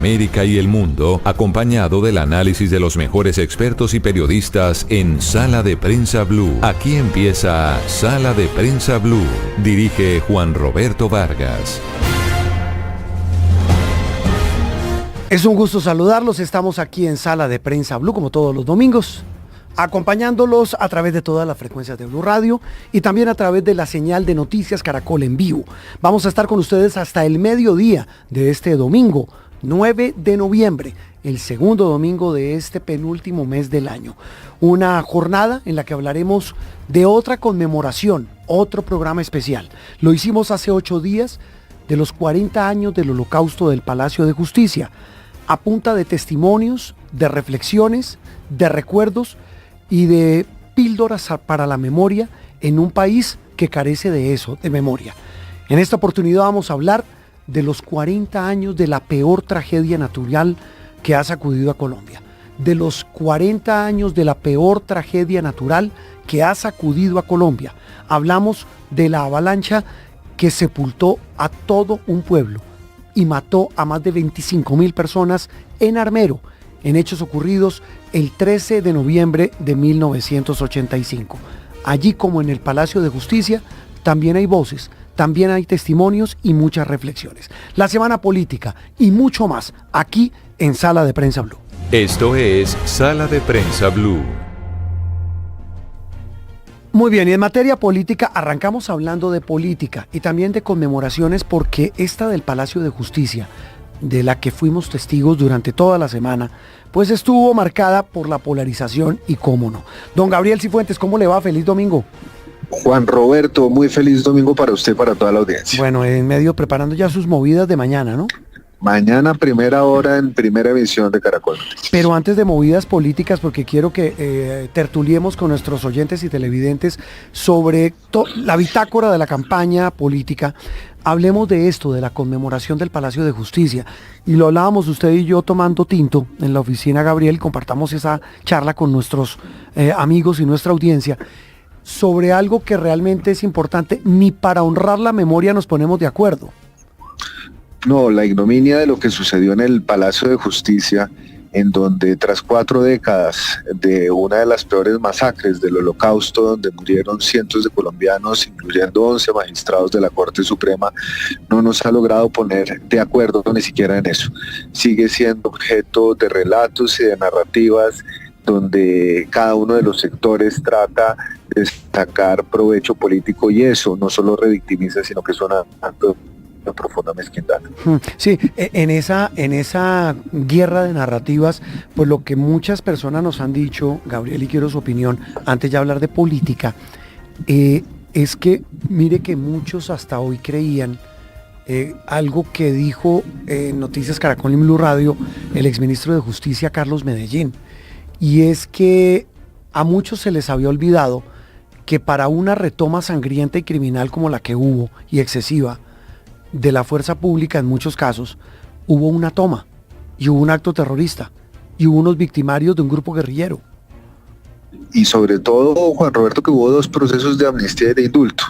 América y el mundo, acompañado del análisis de los mejores expertos y periodistas en Sala de Prensa Blue. Aquí empieza Sala de Prensa Blue. Dirige Juan Roberto Vargas. Es un gusto saludarlos. Estamos aquí en Sala de Prensa Blue, como todos los domingos, acompañándolos a través de todas las frecuencias de Blue Radio y también a través de la señal de Noticias Caracol en vivo. Vamos a estar con ustedes hasta el mediodía de este domingo, 9 de noviembre, el segundo domingo de este penúltimo mes del año. Una jornada en la que hablaremos de otra conmemoración, otro programa especial. Lo hicimos hace 8 días de los 40 años del Holocausto del Palacio de Justicia, a punta de testimonios, de reflexiones, de recuerdos y de píldoras para la memoria en un país que carece de eso, de memoria. En esta oportunidad vamos a hablar de los 40 años de la peor tragedia natural que ha sacudido a Colombia. De los 40 años de la peor tragedia natural que ha sacudido a Colombia. Hablamos de la avalancha que sepultó a todo un pueblo y mató a más de 25.000 personas en Armero, en hechos ocurridos el 13 de noviembre de 1985. Allí, como en el Palacio de Justicia, también hay voces, también hay testimonios y muchas reflexiones. La semana política y mucho más aquí en Sala de Prensa Blue. Esto es Sala de Prensa Blue. Muy bien, y en materia política arrancamos hablando de política y también de conmemoraciones, porque esta del Palacio de Justicia, de la que fuimos testigos durante toda la semana, pues estuvo marcada por la polarización y cómo no. Don Gabriel Cifuentes, ¿cómo le va? Feliz domingo. Juan Roberto, muy feliz domingo para usted y para toda la audiencia. Bueno, en medio preparando ya sus movidas de mañana, ¿no? Mañana, primera hora, en primera emisión de Caracol. Pero antes de movidas políticas, porque quiero que tertuliemos con nuestros oyentes y televidentes sobre la bitácora de la campaña política, hablemos de esto, de la conmemoración del Palacio de Justicia. Y lo hablábamos usted y yo tomando tinto en la oficina, Gabriel, compartamos esa charla con nuestros amigos y nuestra audiencia, sobre algo que realmente es importante. Ni para honrar la memoria nos ponemos de acuerdo. No, la ignominia de lo que sucedió en el Palacio de Justicia, en donde tras 4 décadas de una de las peores masacres del Holocausto, donde murieron cientos de colombianos, incluyendo 11 magistrados de la Corte Suprema, no nos ha logrado poner de acuerdo ni siquiera en eso. Sigue siendo objeto de relatos y de narrativas donde cada uno de los sectores trata de sacar provecho político, y eso no solo revictimiza, sino que es un acto de profunda mezquindad. Sí, en esa guerra de narrativas, pues lo que muchas personas nos han dicho, Gabriel, y quiero su opinión, antes de hablar de política, es que, mire que muchos hasta hoy creían algo que dijo en Noticias Caracol y Blue Radio el exministro de Justicia, Carlos Medellín, y es que a muchos se les había olvidado que para una retoma sangrienta y criminal como la que hubo, y excesiva, de la fuerza pública en muchos casos, hubo una toma, y hubo un acto terrorista, y hubo unos victimarios de un grupo guerrillero. Y sobre todo, Juan Roberto, que hubo 2 procesos de amnistía y de indulto.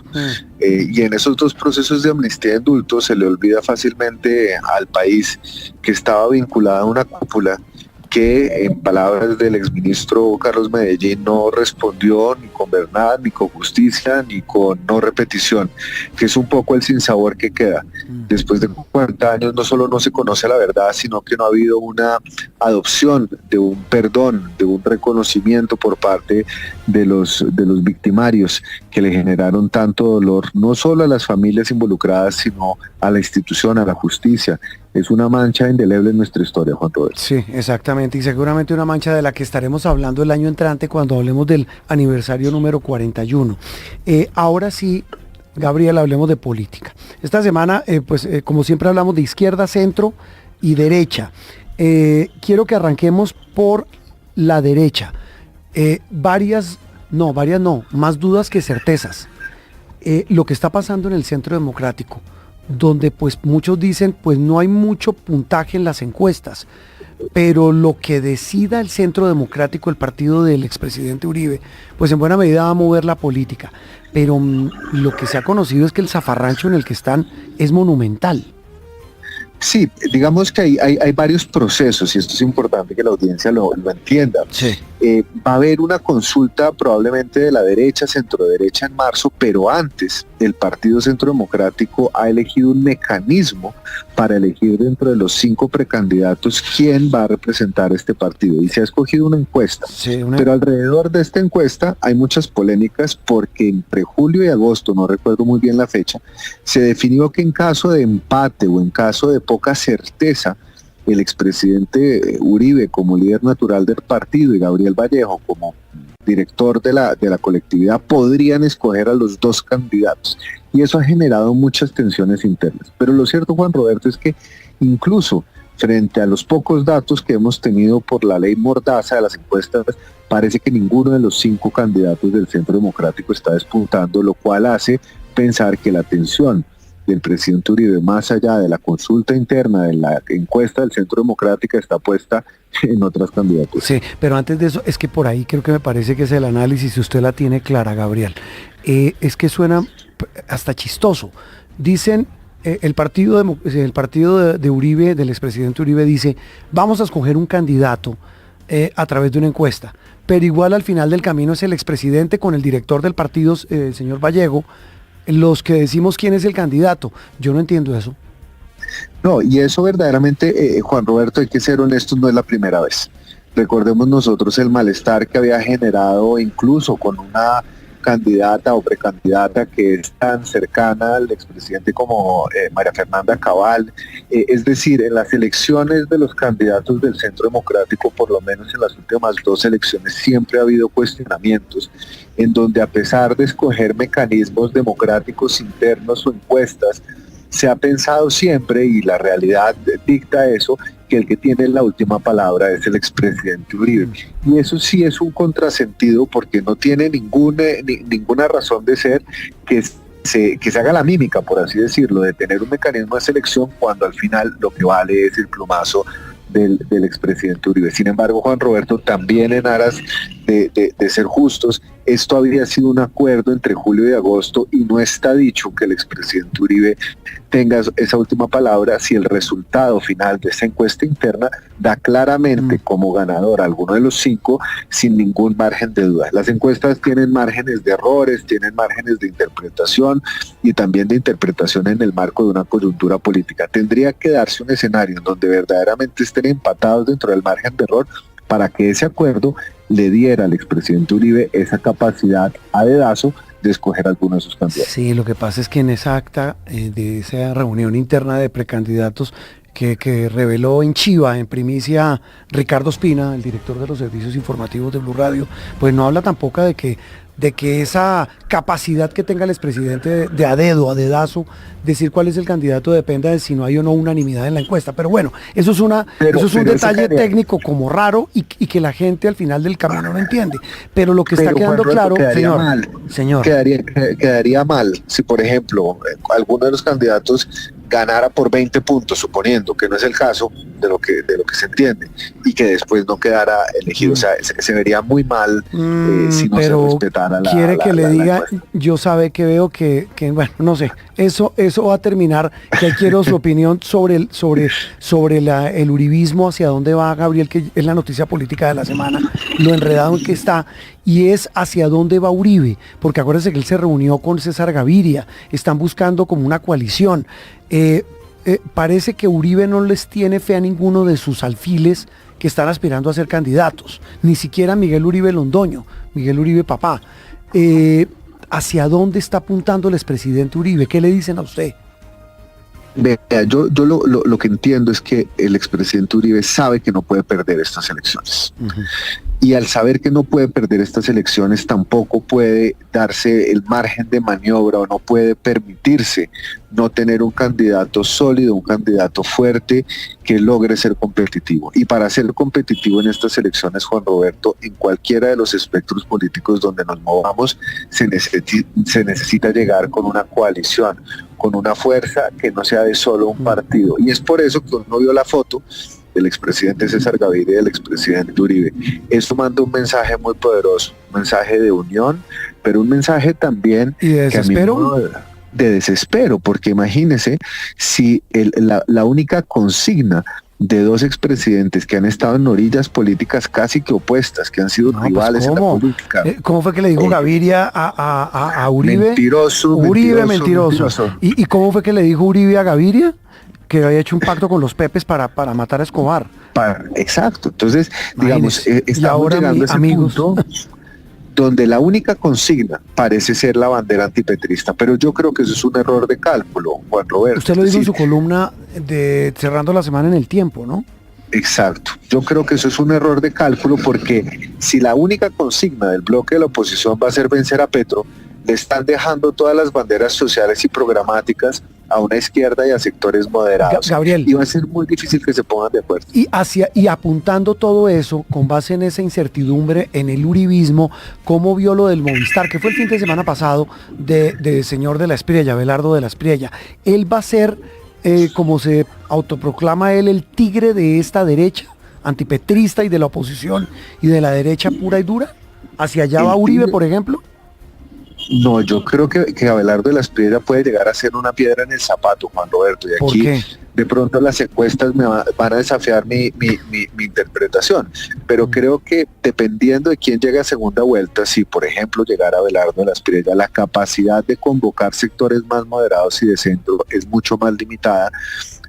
Y en esos 2 procesos de amnistía y indulto se le olvida fácilmente al país que estaba vinculada a una cúpula que, en palabras del exministro Carlos Medellín, no respondió ni con verdad, ni con justicia, ni con no repetición, que es un poco el sinsabor que queda. Después de 40 años no solo no se conoce la verdad, sino que no ha habido una adopción de un perdón, de un reconocimiento por parte de los victimarios, que le generaron tanto dolor, no solo a las familias involucradas, sino a la institución, a la justicia. Es una mancha indeleble en nuestra historia, Juan Roberto. Sí, exactamente, y seguramente una mancha de la que estaremos hablando el año entrante cuando hablemos del aniversario número 41. Ahora sí, Gabriel, hablemos de política. Esta semana, como siempre hablamos de izquierda, centro y derecha. Quiero que arranquemos por la derecha. Más dudas que certezas. Lo que está pasando en el Centro Democrático, donde pues muchos dicen pues no hay mucho puntaje en las encuestas, pero lo que decida el Centro Democrático, el partido del expresidente Uribe, pues en buena medida va a mover la política. Pero lo que se ha conocido es que el zafarrancho en el que están es monumental. Sí, digamos que hay varios procesos y esto es importante que la audiencia lo entienda. Sí. Va a haber una consulta probablemente de la derecha, centroderecha en marzo, pero antes el Partido Centro Democrático ha elegido un mecanismo para elegir dentro de los 5 precandidatos quién va a representar este partido y se ha escogido una encuesta. Sí, pero alrededor de esta encuesta hay muchas polémicas porque entre julio y agosto, no recuerdo muy bien la fecha, se definió que en caso de empate o en caso de poca certeza, el expresidente Uribe como líder natural del partido y Gabriel Vallejo como director de la colectividad podrían escoger a los 2 candidatos. Y eso ha generado muchas tensiones internas. Pero lo cierto, Juan Roberto, es que incluso frente a los pocos datos que hemos tenido por la ley Mordaza de las encuestas, parece que ninguno de los 5 candidatos del Centro Democrático está despuntando, lo cual hace pensar que la tensión del presidente Uribe, más allá de la consulta interna de la encuesta del Centro Democrático, está puesta en otras candidaturas. Sí, pero antes de eso, es que por ahí creo que me parece que es el análisis, si usted la tiene clara, Gabriel. Es que suena hasta chistoso. Dicen, el partido de Uribe, del expresidente Uribe, dice, vamos a escoger un candidato a través de una encuesta, pero igual al final del camino es el expresidente con el director del partido, el señor Vallejo, los que decimos quién es el candidato. Yo no entiendo eso. No, y eso verdaderamente, Juan Roberto, hay que ser honestos, no es la primera vez. Recordemos nosotros el malestar que había generado incluso con una candidata o precandidata que es tan cercana al expresidente como María Fernanda Cabal. Es decir, en las elecciones de los candidatos del Centro Democrático, por lo menos en las últimas 2 elecciones, siempre ha habido cuestionamientos en donde, a pesar de escoger mecanismos democráticos internos o encuestas, se ha pensado siempre, y la realidad dicta eso, que el que tiene la última palabra es el expresidente Uribe. Y eso sí es un contrasentido porque no tiene ninguna razón de ser que se haga la mímica, por así decirlo, de tener un mecanismo de selección cuando al final lo que vale es el plumazo del expresidente Uribe. Sin embargo, Juan Roberto, también en aras de ser justos, esto había sido un acuerdo entre julio y agosto y no está dicho que el expresidente Uribe tenga esa última palabra si el resultado final de esa encuesta interna da claramente como ganador a alguno de los 5 sin ningún margen de duda. Las encuestas tienen márgenes de errores, tienen márgenes de interpretación y también de interpretación en el marco de una coyuntura política. Tendría que darse un escenario en donde verdaderamente estén empatados dentro del margen de error para que ese acuerdo le diera al expresidente Uribe esa capacidad a dedazo de escoger alguno de sus candidatos. Sí, lo que pasa es que en esa acta de esa reunión interna de precandidatos que reveló en Chiva, en primicia, Ricardo Espina, el director de los servicios informativos de Blue Radio, pues no habla tampoco de que esa capacidad que tenga el expresidente de a dedo, a dedazo, decir cuál es el candidato dependa de si no hay o no unanimidad en la encuesta. Pero bueno, eso es un detalle técnico como raro y que la gente al final del camino no entiende. Pero lo que está quedando claro, señor. Quedaría mal si, por ejemplo, alguno de los candidatos ganara por 20 puntos, suponiendo que no es el caso de lo que se entiende, y que después no quedara elegido. O sea, se vería muy mal si no se respetara la quiere que le diga, encuesta. yo veo que bueno, no sé, eso va a terminar, que quiero su opinión sobre el uribismo, hacia dónde va, Gabriel, que es la noticia política de la semana, lo enredado en que está, y es hacia dónde va Uribe, porque acuérdense que él se reunió con César Gaviria, están buscando como una coalición. Parece que Uribe no les tiene fe a ninguno de sus alfiles que están aspirando a ser candidatos, ni siquiera Miguel Uribe Londoño, Miguel Uribe papá. ¿Hacia dónde está apuntando el expresidente Uribe? ¿Qué le dicen a usted? Vea, yo lo que entiendo es que el expresidente Uribe sabe que no puede perder estas elecciones. Uh-huh. Y al saber que no puede perder estas elecciones, tampoco puede darse el margen de maniobra o no puede permitirse no tener un candidato sólido, un candidato fuerte que logre ser competitivo. Y para ser competitivo en estas elecciones, Juan Roberto, en cualquiera de los espectros políticos donde nos movamos, se necesita llegar con una coalición, con una fuerza que no sea de solo un partido. Y es por eso que uno vio la foto del expresidente César Gaviria y del expresidente Uribe. Esto manda un mensaje muy poderoso, un mensaje de unión, pero un mensaje también ¿y de desespero? de desespero, porque imagínese si la única consigna de dos expresidentes que han estado en orillas políticas casi que opuestas, que han sido rivales en la política. ¿Cómo fue que le dijo Gaviria a Uribe? Mentiroso, Uribe, mentiroso. ¿Y cómo fue que le dijo Uribe a Gaviria? Que había hecho un pacto con los Pepes para matar a Escobar. Exacto. Entonces, digamos, estamos ahora, llegando a ese punto donde la única consigna parece ser la bandera antipetrista, pero yo creo que eso es un error de cálculo, Juan Roberto. Usted lo dijo en su columna de Cerrando la Semana en El Tiempo, ¿no? Exacto. Yo creo que eso es un error de cálculo porque si la única consigna del bloque de la oposición va a ser vencer a Petro, le están dejando todas las banderas sociales y programáticas a una izquierda y a sectores moderados. Gabriel, y va a ser muy difícil que se pongan de acuerdo. Y apuntando todo eso, con base en esa incertidumbre, en el uribismo, ¿cómo vio lo del Movistar, que fue el fin de semana pasado, de señor de la Espriella, Abelardo de la Espriella? Él va a ser, como se autoproclama él, el tigre de esta derecha, antipetrista y de la oposición, y de la derecha pura y dura. ¿Hacia allá va Uribe, por ejemplo? No, yo creo que Abelardo de la Espriella puede llegar a ser una piedra en el zapato, Juan Roberto. Y aquí de pronto las encuestas van a desafiar mi interpretación. Pero creo que dependiendo de quién llegue a segunda vuelta, si por ejemplo llegara Abelardo de la Espriella, la capacidad de convocar sectores más moderados y de centro es mucho más limitada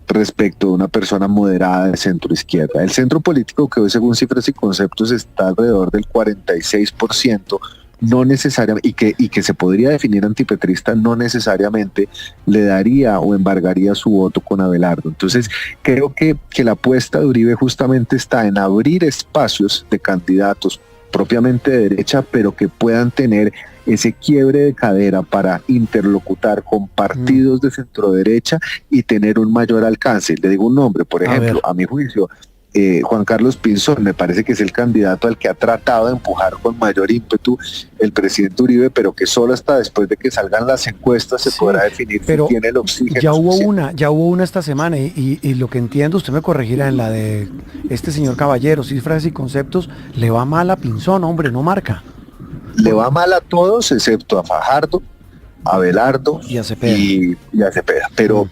respecto de una persona moderada de centro izquierda. El centro político, que hoy según Cifras y Conceptos está alrededor del 46%, no necesariamente, y que se podría definir antipetrista, no necesariamente le daría o embargaría su voto con Abelardo. Entonces, creo que la apuesta de Uribe justamente está en abrir espacios de candidatos propiamente de derecha, pero que puedan tener ese quiebre de cadera para interlocutar con partidos de centro derecha y tener un mayor alcance. Le digo un nombre, por ejemplo, a mi juicio, Juan Carlos Pinzón me parece que es el candidato al que ha tratado de empujar con mayor ímpetu el presidente Uribe, pero que solo hasta después de que salgan las encuestas se podrá definir si tiene el oxígeno. Ya hubo una esta semana y lo que entiendo, usted me corregirá, en la de este señor Caballero, Cifras y Conceptos, le va mal a Pinzón, hombre, no marca. Le va mal a todos excepto a Fajardo, a Abelardo y a Cepeda. Pero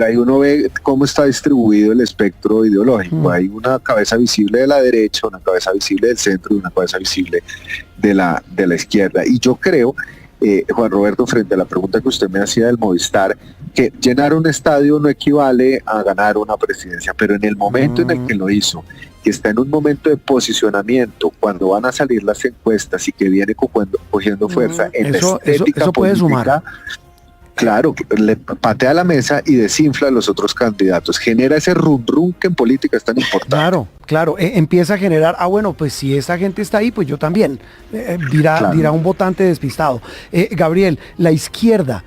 ahí uno ve cómo está distribuido el espectro ideológico. Hay una cabeza visible de la derecha, una cabeza visible del centro y una cabeza visible de la izquierda. Y yo creo, Juan Roberto, frente a la pregunta que usted me hacía del Movistar, que llenar un estadio no equivale a ganar una presidencia, pero en el momento en el que lo hizo, que está en un momento de posicionamiento, cuando van a salir las encuestas y que viene cogiendo fuerza en la estética eso puede política, sumar. Claro, le patea la mesa y desinfla a los otros candidatos, genera ese rum que en política es tan importante. Claro, empieza a generar, bueno, pues si esa gente está ahí, pues yo también, dirá un votante despistado. Gabriel, la izquierda,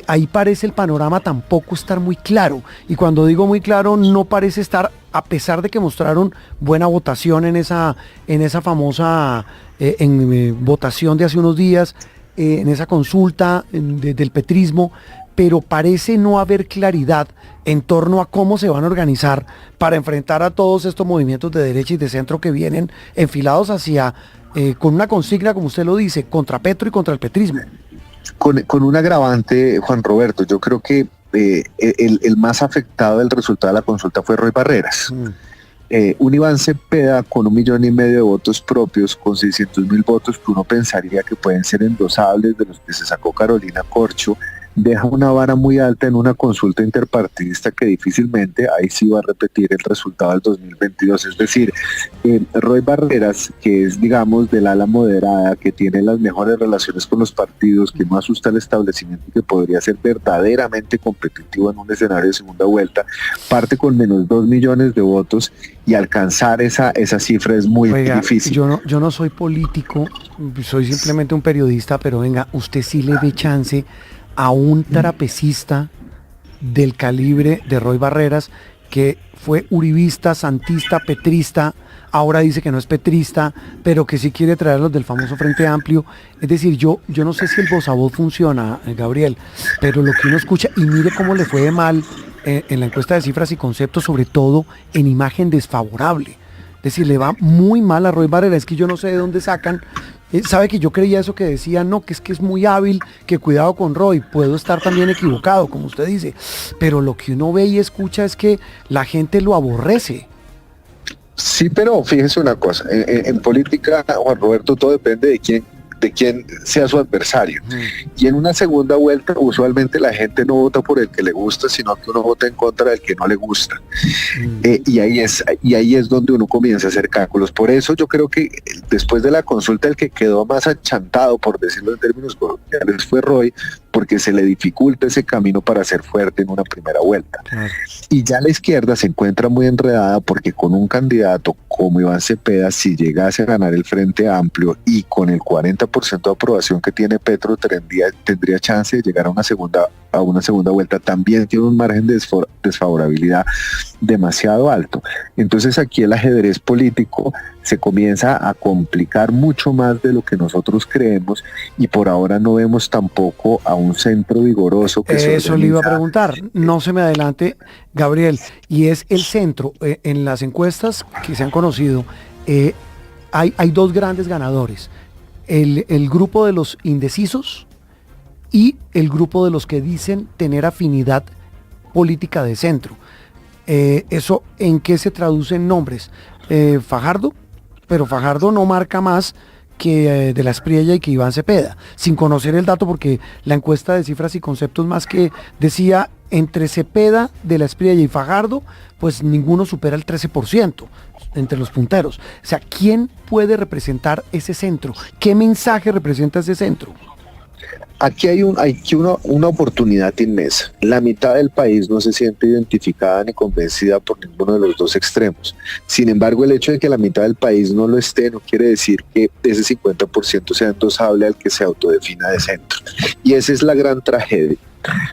ahí parece el panorama tampoco estar muy claro, y cuando digo muy claro, no parece estar, a pesar de que mostraron buena votación en esa famosa votación de hace unos días, en esa consulta del petrismo, pero parece no haber claridad en torno a cómo se van a organizar para enfrentar a todos estos movimientos de derecha y de centro que vienen enfilados hacia, con una consigna, como usted lo dice, contra Petro y contra el petrismo. Con un agravante, Juan Roberto, yo creo que el más afectado del resultado de la consulta fue Roy Barreras. Un Iván Cepeda con 1,5 millones de votos propios, con 600,000 votos que uno pensaría que pueden ser endosables, de los que se sacó Carolina Corcho, deja una vara muy alta en una consulta interpartidista que difícilmente ahí sí va a repetir el resultado del 2022. Es decir, Roy Barreras, que es, digamos, del ala moderada, que tiene las mejores relaciones con los partidos, que no asusta al establecimiento y que podría ser verdaderamente competitivo en un escenario de segunda vuelta, parte con menos 2 millones de votos, y alcanzar esa cifra es muy difícil. Yo no soy político, soy simplemente un periodista, pero venga, usted sí le ve chance a un trapecista del calibre de Roy Barreras, que fue uribista, santista, petrista, ahora dice que no es petrista, pero que sí quiere traerlos del famoso Frente Amplio. Es decir, yo no sé si el voz a voz funciona, Gabriel, pero lo que uno escucha, y mire cómo le fue de mal en la encuesta de Cifras y Conceptos, sobre todo en imagen desfavorable. Es decir, le va muy mal a Roy Barreras. Es que yo no sé de dónde sacan Sabe que yo creía eso que decía, no, que es muy hábil, que cuidado con Roy, puedo estar también equivocado, como usted dice, pero lo que uno ve y escucha es que la gente lo aborrece. Sí, pero fíjese una cosa, en política, Juan Roberto, todo depende de quién sea su adversario. Y en una segunda vuelta, usualmente la gente no vota por el que le gusta, sino que uno vota en contra del que no le gusta. Y ahí es donde uno comienza a hacer cálculos. Por eso yo creo que después de la consulta, el que quedó más achantado, por decirlo en términos coloquiales, fue Roy, porque se le dificulta ese camino para ser fuerte en una primera vuelta. Y ya la izquierda se encuentra muy enredada, porque con un candidato como Iván Cepeda, si llegase a ganar el Frente Amplio y con el 40% de aprobación que tiene Petro, tendría chance de llegar a una segunda vuelta. También tiene un margen de desfavorabilidad demasiado alto. Entonces aquí el ajedrez político se comienza a complicar mucho más de lo que nosotros creemos, y por ahora no vemos tampoco a un centro vigoroso que se Eso le iba a preguntar, no se me adelante, Gabriel, y es el centro. En las encuestas que se han conocido, hay dos grandes ganadores, el grupo de los indecisos y el grupo de los que dicen tener afinidad política de centro. ¿Eso en qué se traduce en nombres? Fajardo, pero Fajardo no marca más que de la Espriella y que Iván Cepeda, sin conocer el dato, porque la encuesta de cifras y conceptos más que decía entre Cepeda, de la Espriella y Fajardo, pues ninguno supera el 13% entre los punteros. O sea, ¿quién puede representar ese centro? ¿Qué mensaje representa ese centro? Aquí hay una oportunidad inmensa. La mitad del país no se siente identificada ni convencida por ninguno de los dos extremos. Sin embargo, el hecho de que la mitad del país no lo esté no quiere decir que ese 50% sea endosable al que se autodefina de centro. Y esa es la gran tragedia.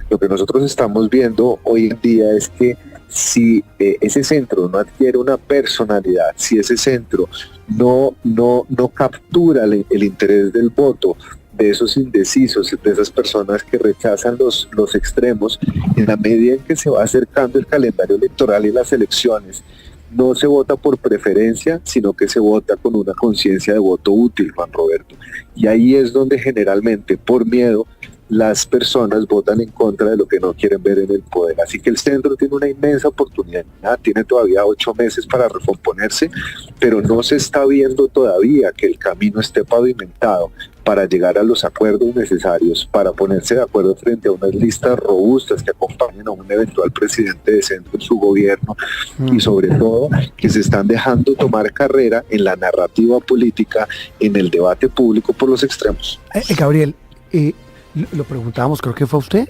Lo que nosotros estamos viendo hoy en día es que si ese centro no adquiere una personalidad, si ese centro no captura el interés del voto de esos indecisos, de esas personas que rechazan los extremos, en la medida en que se va acercando el calendario electoral y las elecciones, no se vota por preferencia, sino que se vota con una conciencia de voto útil, Juan Roberto. Y ahí es donde generalmente, por miedo, las personas votan en contra de lo que no quieren ver en el poder. Así que el centro tiene una inmensa oportunidad, tiene todavía 8 meses para recomponerse, pero no se está viendo todavía que el camino esté pavimentado para llegar a los acuerdos necesarios, para ponerse de acuerdo frente a unas listas robustas que acompañen a un eventual presidente de centro en su gobierno, y sobre todo que se están dejando tomar carrera en la narrativa política, en el debate público por los extremos. Gabriel, lo preguntábamos, creo que fue usted,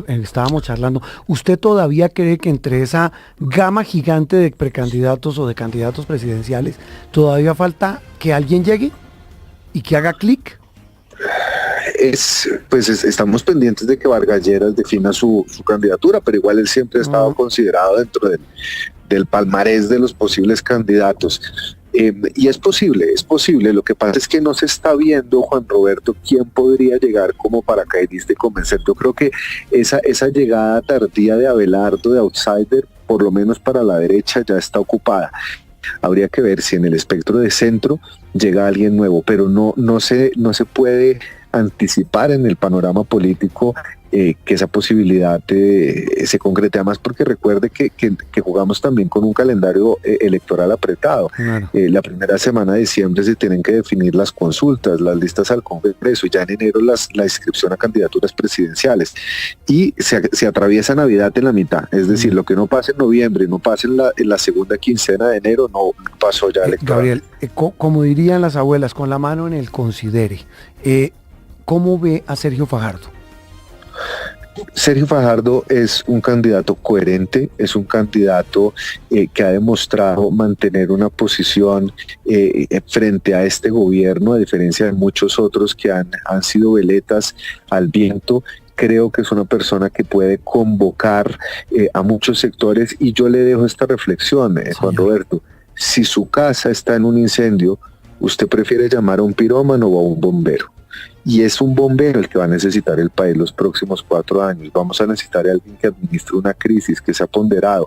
estábamos charlando, ¿usted todavía cree que entre esa gama gigante de precandidatos o de candidatos presidenciales todavía falta que alguien llegue y que haga clic? Estamos pendientes de que Vargas Lleras defina su candidatura, pero igual él siempre ha estado considerado dentro del palmarés de los posibles candidatos. Y es posible, lo que pasa es que no se está viendo, Juan Roberto, quién podría llegar como paracaidista y convencer. Yo creo que esa llegada tardía de Abelardo, de outsider, por lo menos para la derecha, ya está ocupada. Habría que ver si en el espectro de centro llega alguien nuevo, pero no se puede anticipar en el panorama político que esa posibilidad se concrete, además porque recuerde que jugamos también con un calendario electoral apretado. Claro. La primera semana de diciembre se tienen que definir las consultas, las listas al Congreso, y ya en enero la inscripción a candidaturas presidenciales, y se atraviesa Navidad en la mitad, es decir, lo que no pasa en noviembre, no pasa en la segunda quincena de enero, no pasó ya electoral. Gabriel, como dirían las abuelas, con la mano en el considere, ¿cómo ve a Sergio Fajardo? Sergio Fajardo es un candidato coherente, es un candidato que ha demostrado mantener una posición frente a este gobierno, a diferencia de muchos otros que han sido veletas al viento. Creo que es una persona que puede convocar a muchos sectores, y yo le dejo esta reflexión, Juan Roberto. Si su casa está en un incendio, ¿usted prefiere llamar a un pirómano o a un bombero? Y es un bombero el que va a necesitar el país los próximos 4 años. Vamos a necesitar a alguien que administre una crisis, que sea ponderado.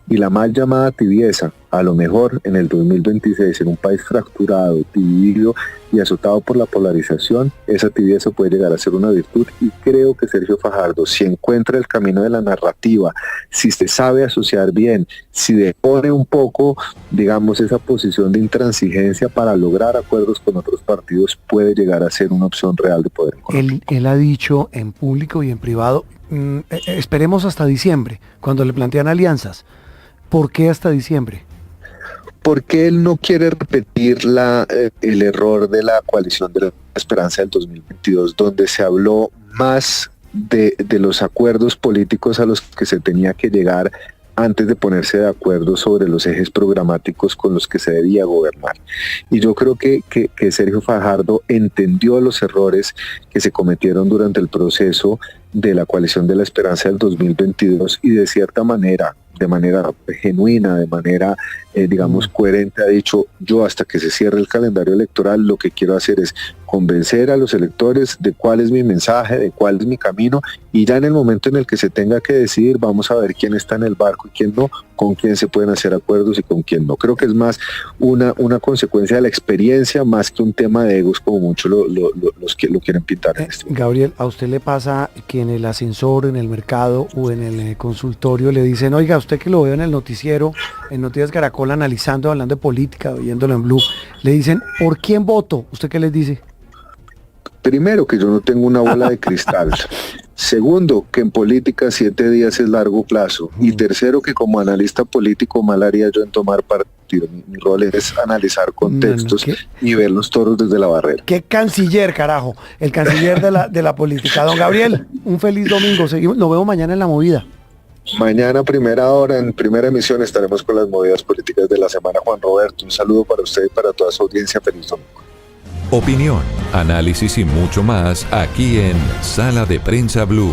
Y la mal llamada tibieza A lo mejor en el 2026, en un país fracturado, dividido y azotado por la polarización, esa tibieza puede llegar a ser una virtud, y creo que Sergio Fajardo, si encuentra el camino de la narrativa, si se sabe asociar bien, si depone un poco, digamos, esa posición de intransigencia para lograr acuerdos con otros partidos, puede llegar a ser una opción real de poder en Colombia. Él ha dicho en público y en privado, esperemos hasta diciembre, cuando le plantean alianzas. ¿Por qué hasta diciembre? Porque él no quiere repetir el error de la coalición de la esperanza del 2022, donde se habló más de los acuerdos políticos a los que se tenía que llegar antes de ponerse de acuerdo sobre los ejes programáticos con los que se debía gobernar. Y yo creo que Sergio Fajardo entendió los errores que se cometieron durante el proceso de la coalición de la esperanza del 2022, y de cierta manera, de manera genuina, de manera, digamos, coherente, ha dicho: yo hasta que se cierre el calendario electoral, lo que quiero hacer es convencer a los electores de cuál es mi mensaje, de cuál es mi camino, y ya en el momento en el que se tenga que decidir, vamos a ver quién está en el barco y quién no, con quién se pueden hacer acuerdos y con quién no. Creo que es más una consecuencia de la experiencia, más que un tema de egos, como muchos los que lo quieren pintar en este momento. Gabriel, ¿a usted le pasa que en el ascensor, en el mercado o en el consultorio le dicen: oiga, usted que lo veo en el noticiero, en Noticias Caracol, analizando, hablando de política, viéndolo en Blue, le dicen, ¿por quién voto? ¿Usted qué les dice? Primero, que yo no tengo una bola de cristal. Segundo, que en política 7 días es largo plazo. Y tercero, que como analista político mal haría yo en tomar partido. Mi rol es analizar contextos y ver los toros desde la barrera. ¿Qué canciller, carajo? El canciller de la política. Don Gabriel, un feliz domingo. Seguimos, nos vemos mañana en La Movida. Mañana, primera hora, en primera emisión, estaremos con las movidas políticas de la semana. Juan Roberto, un saludo para usted y para toda su audiencia. Feliz domingo. Opinión, análisis y mucho más aquí en Sala de Prensa Blue.